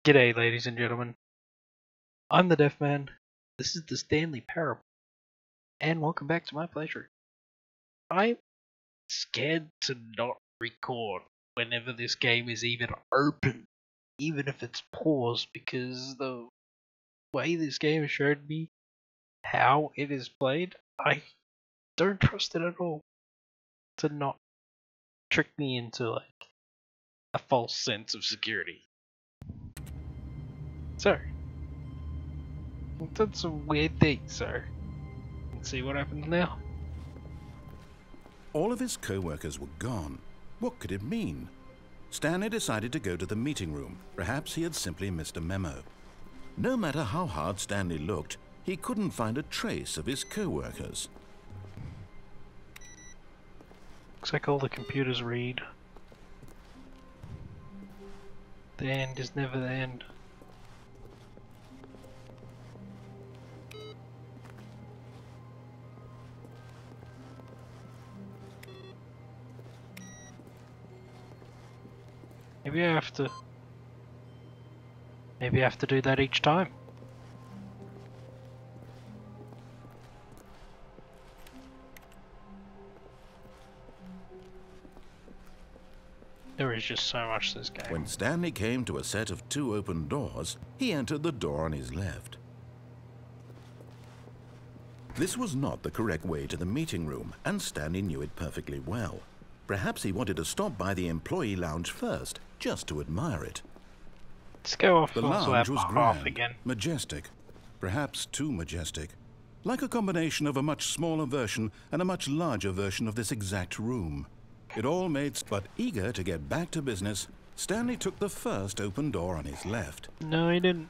G'day, ladies and gentlemen. I'm the Deaf Man. This is the Stanley Parable, and welcome back to my playthrough. I'm scared to not record whenever this game is even open, even if it's paused, because the way this game showed me how it is played, I don't trust it at all to not trick me into like a false sense of security. So, I've done some weird things, so let's see what happens now. All of his co-workers were gone. What could it mean? Stanley decided to go to the meeting room. Perhaps he had simply missed a memo. No matter how hard Stanley looked, he couldn't find a trace of his co-workers. Looks like all the computers read. The end is never the end. Maybe I have to do that each time. There is just so much to this game. When Stanley came to a set of 2 open doors, he entered the door on his left. This was not the correct way to the meeting room, and Stanley knew it perfectly well. Perhaps he wanted to stop by the employee lounge first, just to admire it. Let's go off The onto lounge that was path grand, again. majestic, perhaps too majestic. Like a combination of a much smaller version and a much larger version of this exact room. It all made sense, but eager to get back to business, Stanley took the first open door on his left. No, he didn't.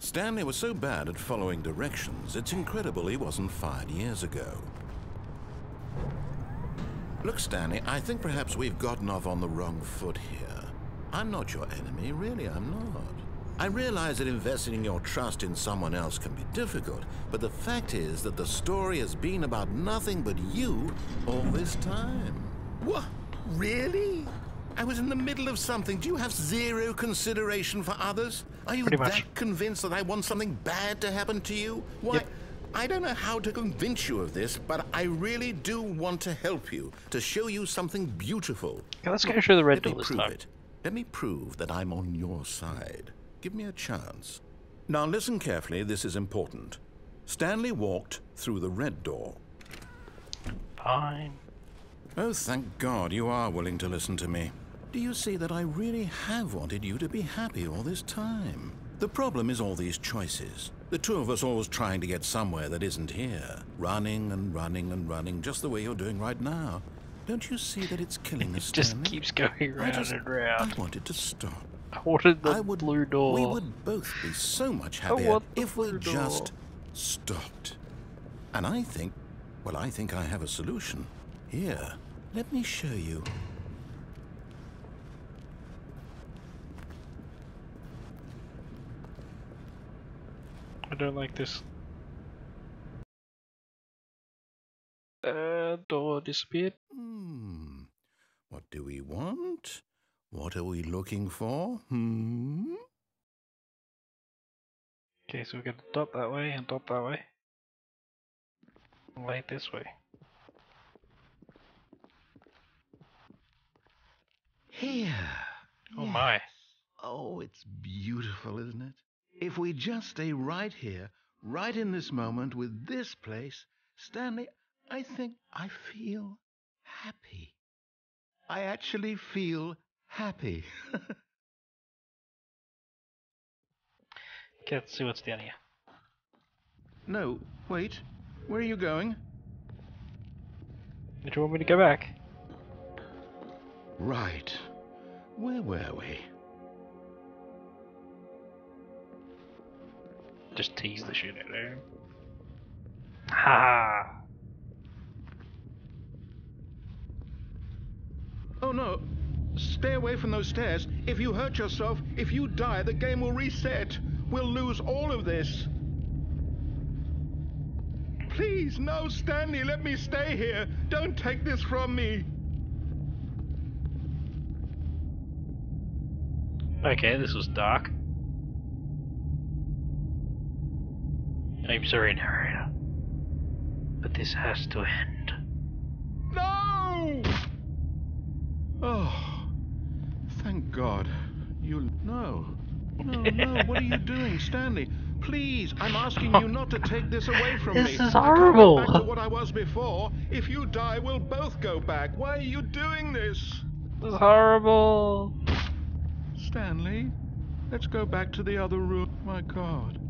Stanley was so bad at following directions, it's incredible he wasn't fired years ago. Look, Stanley, I think perhaps we've gotten off on the wrong foot here. I'm not your enemy, really, I'm not. I realize that investing your trust in someone else can be difficult, but the fact is that the story has been about nothing but you all this time. What? Really? I was in the middle of something. Do you have zero consideration for others? Are you that convinced that I want something bad to happen to you? Why? Yep. I don't know how to convince you of this, but I really do want to help you, to show you something beautiful. Okay, let's go through the red door this time. Let me prove that I'm on your side. Give me a chance. Now listen carefully, this is important. Stanley walked through the red door. Fine. Oh, thank God you are willing to listen to me. Do you see that I really have wanted you to be happy all this time? The problem is all these choices. The two of us always trying to get somewhere that isn't here. Running and running and running, just the way you're doing right now. Don't you see that it's killing us, Stanley? Just keeps going round and round. I wanted to stop. I wanted the blue door. We would both be so much happier if we just stopped. And I think, well, I think I have a solution. Here, let me show you. I don't like this. Door disappeared. What do we want? What are we looking for? Okay, so we're going to dot that way and dot that way. And light this way. Here. Oh my. Oh, it's beautiful, isn't it? If we just stay right here, right in this moment with this place, Stanley, I think I feel happy. I actually feel happy. Okay, let's see what's down here. No, wait. Where are you going? Did you want me to go back? Right. Where were we? Just tease the shit out of him. Ha! Oh no! Stay away from those stairs. If you hurt yourself, if you die, the game will reset. We'll lose all of this. Please, no, Stanley, let me stay here. Don't take this from me. Okay, this was dark. I'm sorry, narrator, but this has to end. No! Oh, thank God. No. No, what are you doing, Stanley? Please, I'm asking you not to take this away from me. This is I can't horrible. go back to what I was before. If you die, we'll both go back. Why are you doing this? This is horrible. Stanley, let's go back to the other room. My God,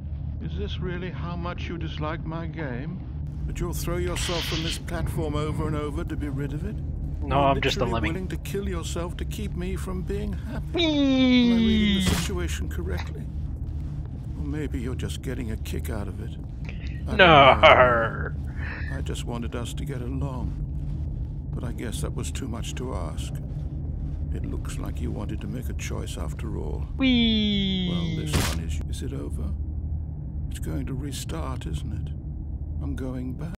is this really how much you dislike my game? But you'll throw yourself from this platform over and over to be rid of it? No, I'm just a literally lemming. willing to kill yourself to keep me from being happy. Am I reading the situation correctly? Or maybe you're just getting a kick out of it. I don't know. I just wanted us to get along. But I guess that was too much to ask. It looks like you wanted to make a choice after all. Well, this one is it over? It's going to restart, isn't it? I'm going back.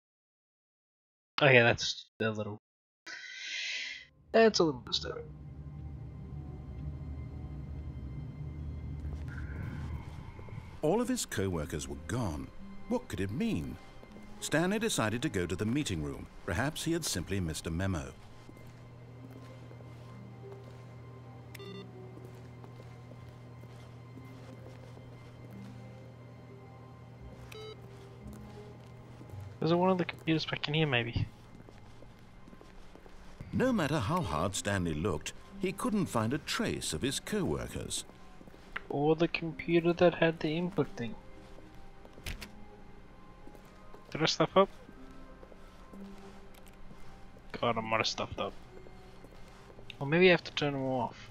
Okay, that's a little disturbing. All of his co-workers were gone. What could it mean? Stanley decided to go to the meeting room. Perhaps he had simply missed a memo. Is it one of the computers back in here, maybe? No matter how hard Stanley looked, he couldn't find a trace of his co-workers. Or the computer that had the input thing. Did I stuff up? God, I might have stuffed up. Or maybe I have to turn them off.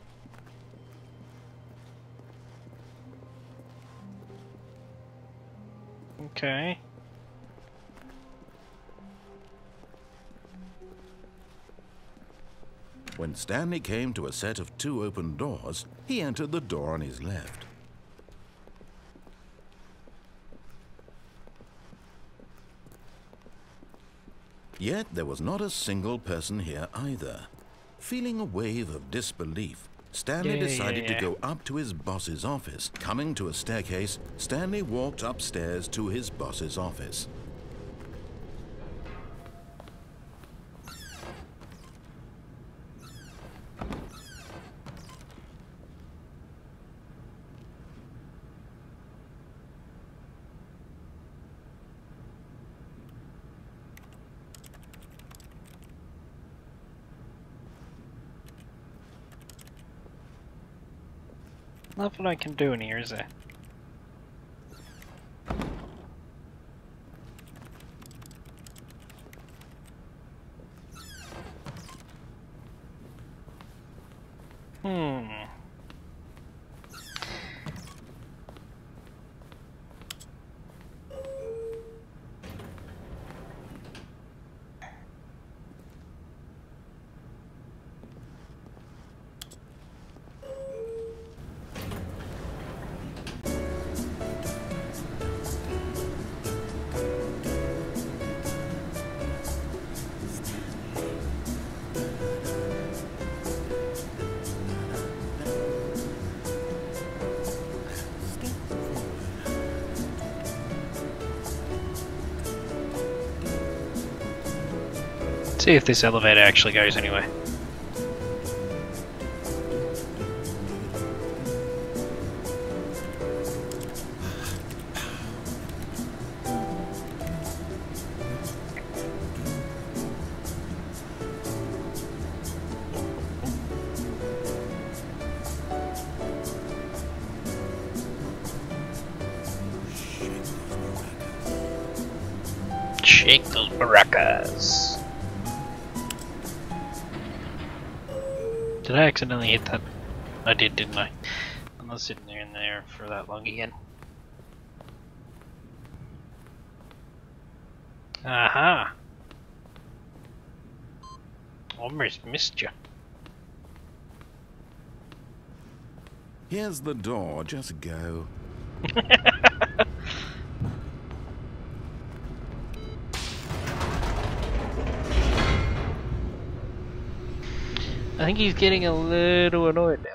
Okay. When Stanley came to a set of 2 open doors, he entered the door on his left. Yet there was not a single person here either. Feeling a wave of disbelief, Stanley decided to go up to his boss's office. Coming to a staircase, Stanley walked upstairs to his boss's office. Nothing I can do in here, is there? See if this elevator actually goes anywhere. Shake those maracas. Did I accidentally hit that? I did, didn't I? I'm not sitting there in there for that long again. Aha! Almost missed you. Here's the door, just go. I think he's getting a little annoyed now.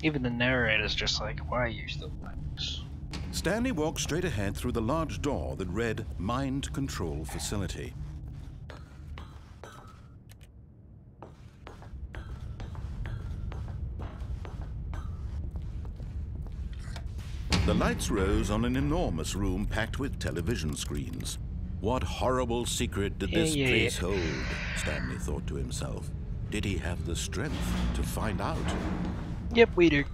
Even the narrator's just like, why are you still like this? Stanley walked straight ahead through the large door that read Mind Control Facility. The lights rose on an enormous room packed with television screens. What horrible secret did this place hold? Stanley thought to himself. Did he have the strength to find out? Yep, we do.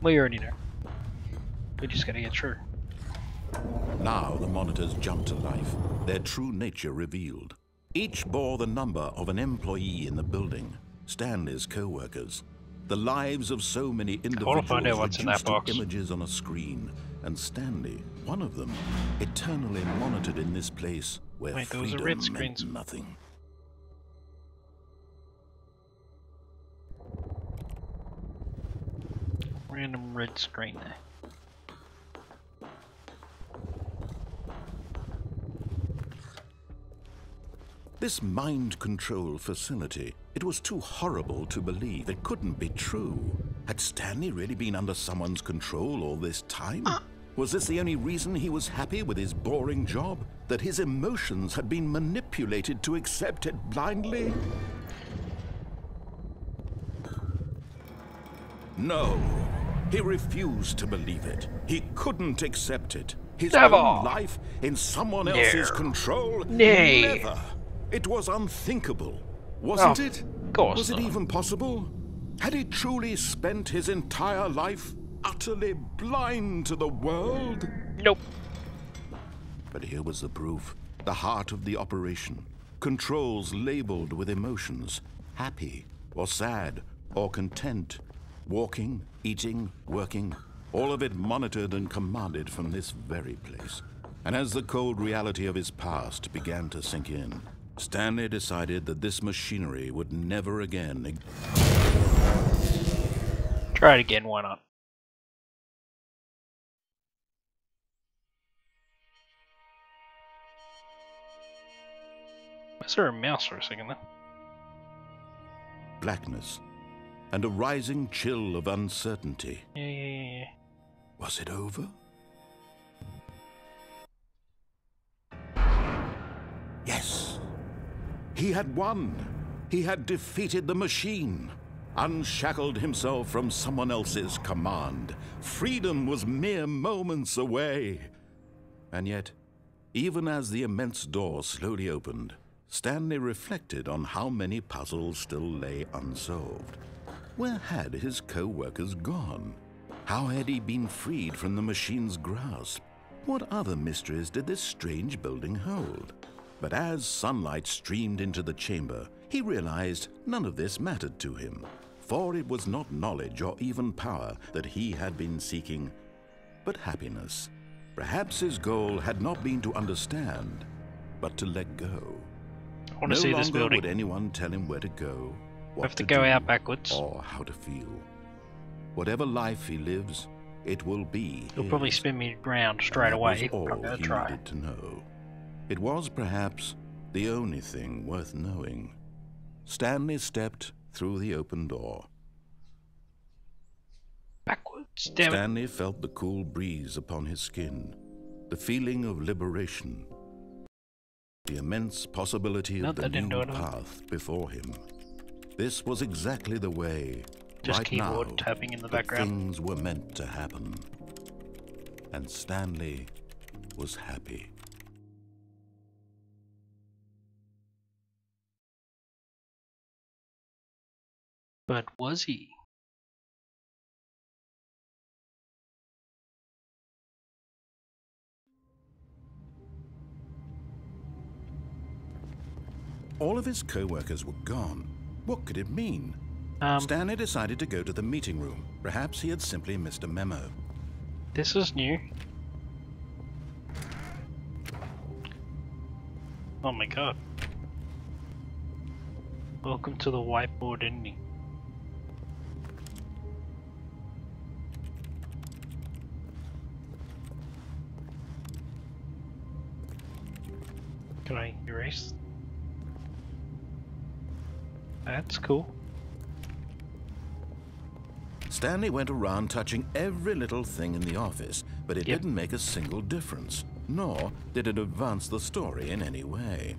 We already know. We just gotta get sure. Now the monitors jumped to life, their true nature revealed. Each bore the number of an employee in the building, Stanley's co-workers. The lives of so many individuals find out what's in that reduced to box. images on a screen, and Stanley, one of them, eternally monitored in this place where Wait, those are freedom red meant screens. nothing. Random red screen there. This mind control facility, it was too horrible to believe. It couldn't be true. Had Stanley really been under someone's control all this time? Was this the only reason he was happy with his boring job? That his emotions had been manipulated to accept it blindly? No. He refused to believe it. He couldn't accept it. His Never. own life in someone else's control? Nay. Never. It was unthinkable, wasn't it? Of course Was it not. even possible? Had he truly spent his entire life utterly blind to the world? Nope. But here was the proof. The heart of the operation. Controls labeled with emotions. Happy, or sad, or content. Walking, eating, working. All of it monitored and commanded from this very place. And as the cold reality of his past began to sink in, Stanley decided that this machinery would never again... Try it again, why not? Was there a mouse for a second there? blackness, and a rising chill of uncertainty. Yeah. Was it over? Yes. He had won. He had defeated the machine, unshackled himself from someone else's command. Freedom was mere moments away. And yet, even as the immense door slowly opened, Stanley reflected on how many puzzles still lay unsolved. Where had his co-workers gone? How had he been freed from the machine's grasp? What other mysteries did this strange building hold? But as sunlight streamed into the chamber, he realized none of this mattered to him, for it was not knowledge or even power that he had been seeking, but happiness. Perhaps his goal had not been to understand, but to let go. I want to see this No longer building. would anyone tell him where to go, I what have to to go do, out backwards. or how to feel. Whatever life he lives, it will be He'll probably his. spin me round straight And that away. was all I'm gonna he try. needed to know. It was perhaps the only thing worth knowing. Stanley stepped through the open door. Backwards, damn it. Stanley felt the cool breeze upon his skin, the feeling of liberation, the immense possibility Nope, of the that didn't do new it. path before him. This was exactly the way, Just right keyboard now, tapping in the that background. things were meant to happen. And Stanley was happy. But was he? All of his co-workers were gone. What could it mean? Stanley decided to go to the meeting room. Perhaps he had simply missed a memo. This is new. Oh my god. Welcome to the whiteboard ending. Can I erase? That's cool. Stanley went around touching every little thing in the office, but it Yep. didn't make a single difference, nor did it advance the story in any way.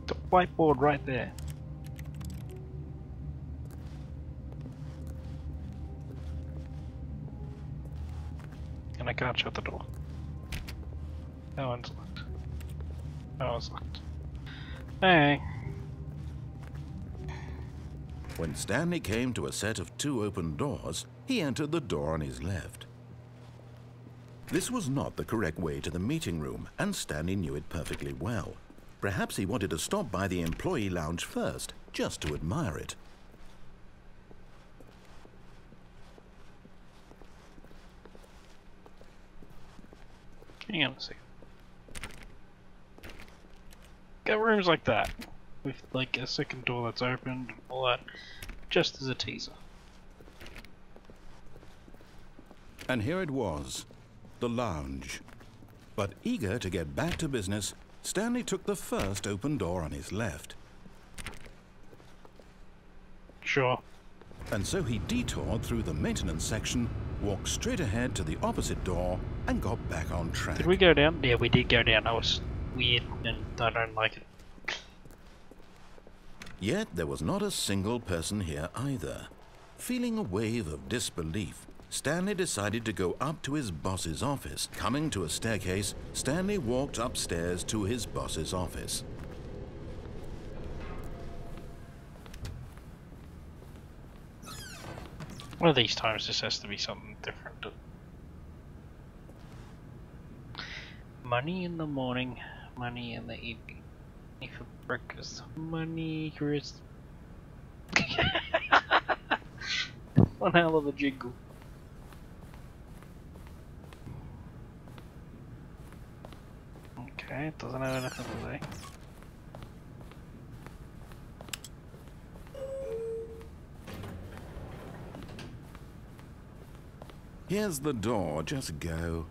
The whiteboard right there. And I can't shut the door. That one's locked. That one's locked. Hey. When Stanley came to a set of 2 open doors, he entered the door on his left. This was not the correct way to the meeting room, and Stanley knew it perfectly well. Perhaps he wanted to stop by the employee lounge first, just to admire it. Hang on a second. Got rooms like that, with like a second door that's opened and all that, just as a teaser. And here it was, the lounge. But eager to get back to business, Stanley took the first open door on his left. Sure. And so he detoured through the maintenance section, walked straight ahead to the opposite door, and got back on track. Did we go down? Yeah, we did go down. That was weird, and I don't like it. Yet there was not a single person here either. Feeling a wave of disbelief, Stanley decided to go up to his boss's office. Coming to a staircase, Stanley walked upstairs to his boss's office. One of these times this has to be something different. Money in the morning, money in the evening. Money for breakfast, money Chris. One hell of a jingle. Okay, it doesn't have anything to say. Here's the door, just go.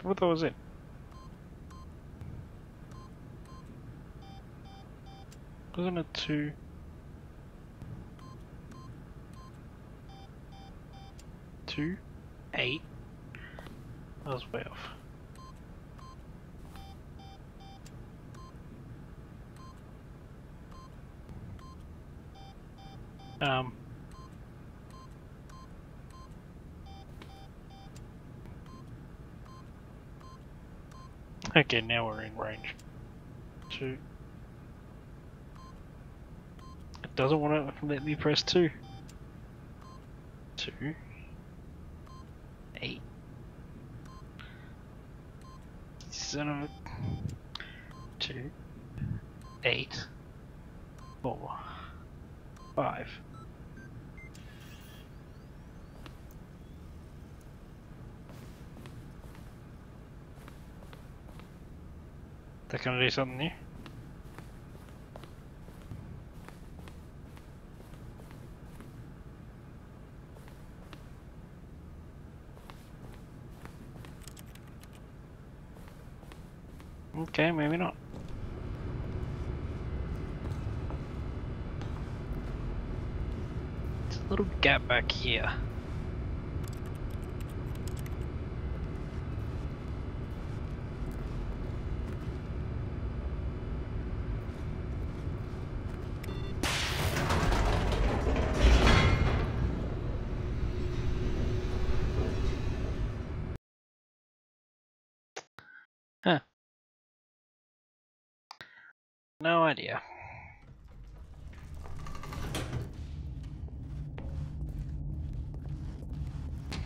What was it? Wasn't it 2? 2? 8? I was way off. Okay, now we're in range. 2. It doesn't want to let me press 2. 2. 8. Son of a... 2. 8. 4. 5. They're gonna do something new. Okay, maybe not. There's a little gap back here. Huh. No idea.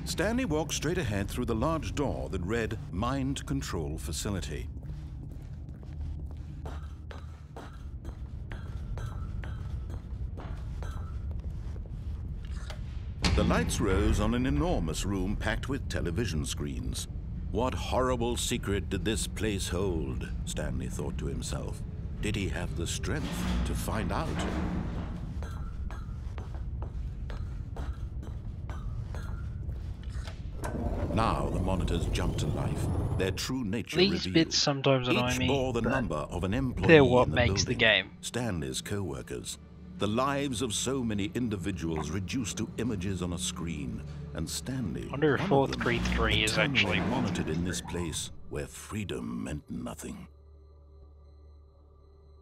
Stanley walked straight ahead through the large door that read Mind Control Facility. The lights rose on an enormous room packed with television screens. What horrible secret did this place hold? Stanley thought to himself. Did he have the strength to find out? Now the monitors jump to life. Their true nature These revealed. bits sometimes annoy Each me, bore the but number of an employee they're what in the makes the building. game. Stanley's co-workers. The lives of so many individuals reduced to images on a screen. And Stanley, I wonder if one Fourth of them, Creed 3 is eternally actually monitored in this place where freedom meant nothing.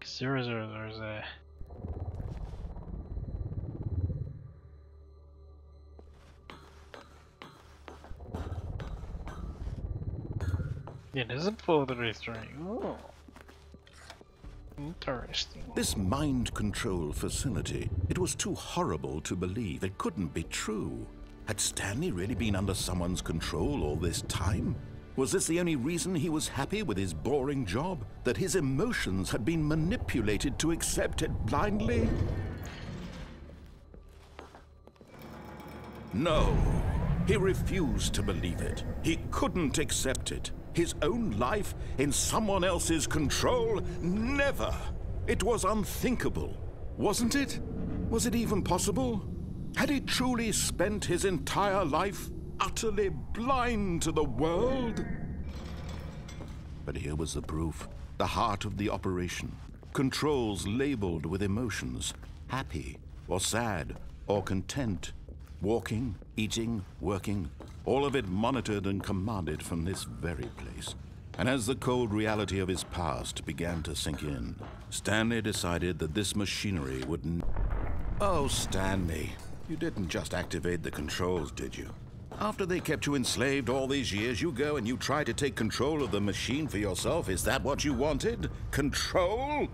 000. It isn't 433. Oh. Interesting. This mind control facility, it was too horrible to believe. It couldn't be true. Had Stanley really been under someone's control all this time? Was this the only reason he was happy with his boring job? That his emotions had been manipulated to accept it blindly? No, he refused to believe it. He couldn't accept it. His own life in someone else's control? Never! It was unthinkable, wasn't it? Was it even possible? Had he truly spent his entire life utterly blind to the world? But here was the proof. The heart of the operation. Controls labeled with emotions. Happy, or sad, or content. Walking, eating, working. All of it monitored and commanded from this very place. And as the cold reality of his past began to sink in, Stanley decided that this machinery would... Oh, Stanley, you didn't just activate the controls, did you? After they kept you enslaved all these years, you go and you try to take control of the machine for yourself. Is that what you wanted? Control?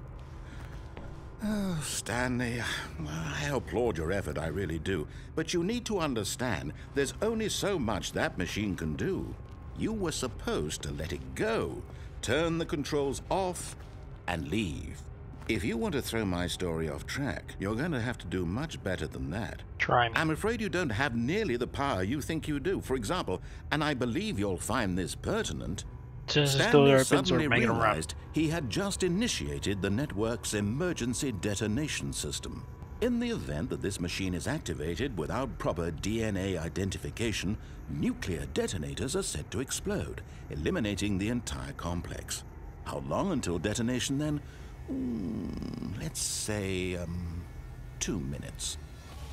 Oh, Stanley, I applaud your effort, I really do. But you need to understand, there's only so much that machine can do. You were supposed to let it go, turn the controls off, and leave. If you want to throw my story off track, you're going to have to do much better than that. Try me. I'm afraid you don't have nearly the power you think you do. For example, and I believe you'll find this pertinent, Since it's still Stanley opens suddenly or making a run. realized he had just initiated the network's emergency detonation system. In the event that this machine is activated without proper DNA identification, nuclear detonators are set to explode, eliminating the entire complex. How long until detonation then? Let's say, 2 minutes.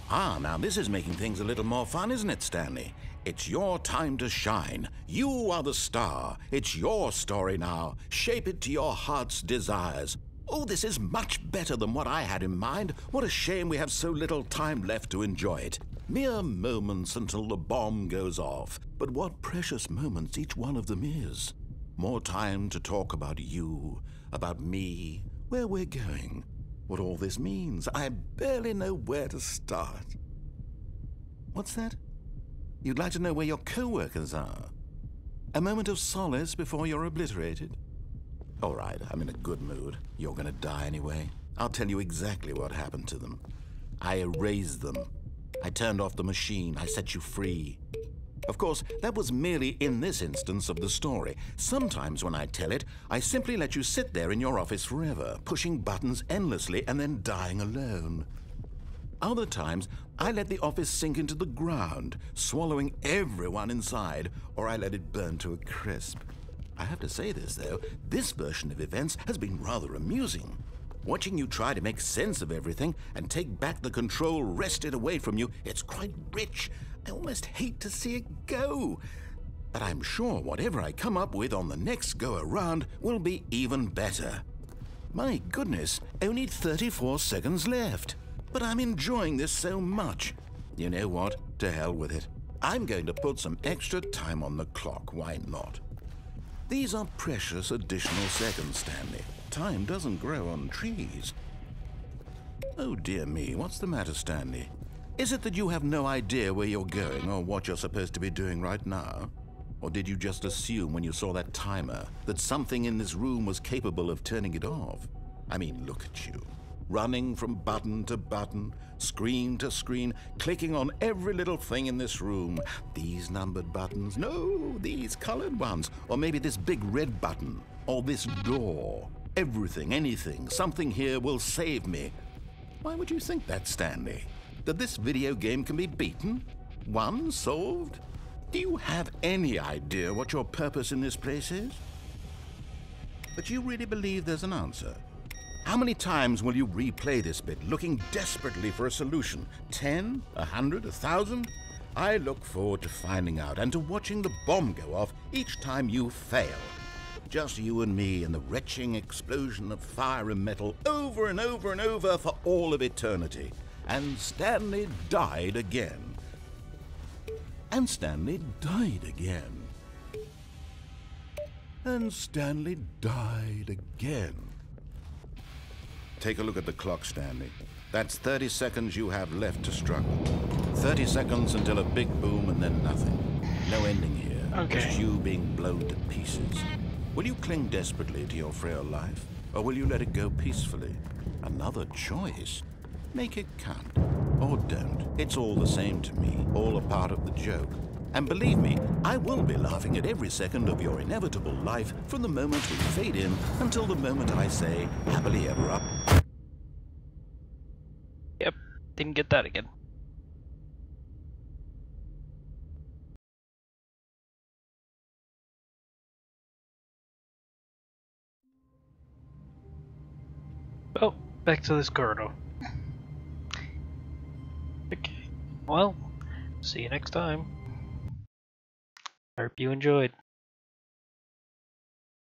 Ah, now this is making things a little more fun, isn't it, Stanley? It's your time to shine. You are the star. It's your story now. Shape it to your heart's desires. Oh, this is much better than what I had in mind. What a shame we have so little time left to enjoy it. Mere moments until the bomb goes off. But what precious moments each one of them is. More time to talk about you, about me, where we're going, what all this means. I barely know where to start. What's that? You'd like to know where your co-workers are? A moment of solace before you're obliterated? All right, I'm in a good mood. You're gonna die anyway. I'll tell you exactly what happened to them. I erased them. I turned off the machine. I set you free. Of course, that was merely in this instance of the story. Sometimes when I tell it, I simply let you sit there in your office forever, pushing buttons endlessly and then dying alone. Other times, I let the office sink into the ground, swallowing everyone inside, or I let it burn to a crisp. I have to say this, though, this version of events has been rather amusing. Watching you try to make sense of everything and take back the control wrested away from you, it's quite rich. I almost hate to see it go. But I'm sure whatever I come up with on the next go-around will be even better. My goodness, only 34 seconds left. But I'm enjoying this so much. You know what? To hell with it. I'm going to put some extra time on the clock, why not? These are precious additional seconds, Stanley. Time doesn't grow on trees. Oh dear me, what's the matter, Stanley? Is it that you have no idea where you're going or what you're supposed to be doing right now? Or did you just assume when you saw that timer that something in this room was capable of turning it off? I mean, look at you. Running from button to button, screen to screen, clicking on every little thing in this room. These numbered buttons, no, these colored ones. Or maybe this big red button, or this door. Everything, anything, something here will save me. Why would you think that, Stanley? That this video game can be beaten? Won? Solved? Do you have any idea what your purpose in this place is? But you really believe there's an answer? How many times will you replay this bit, looking desperately for a solution? 10? 100? 1,000? I look forward to finding out and to watching the bomb go off each time you fail. Just you and me and the retching explosion of fire and metal over and over and over for all of eternity. And Stanley died again. And Stanley died again. And Stanley died again. Take a look at the clock, Stanley. That's 30 seconds you have left to struggle. 30 seconds until a big boom and then nothing. No ending here. Okay. Just you being blown to pieces. Will you cling desperately to your frail life, or will you let it go peacefully? Another choice. Make it count. Or don't. It's all the same to me, all a part of the joke. And believe me, I will be laughing at every second of your inevitable life from the moment we fade in until the moment I say, happily ever up. Yep, didn't get that again. Oh, back to this corridor. Okay, well, see you next time. I hope you enjoyed.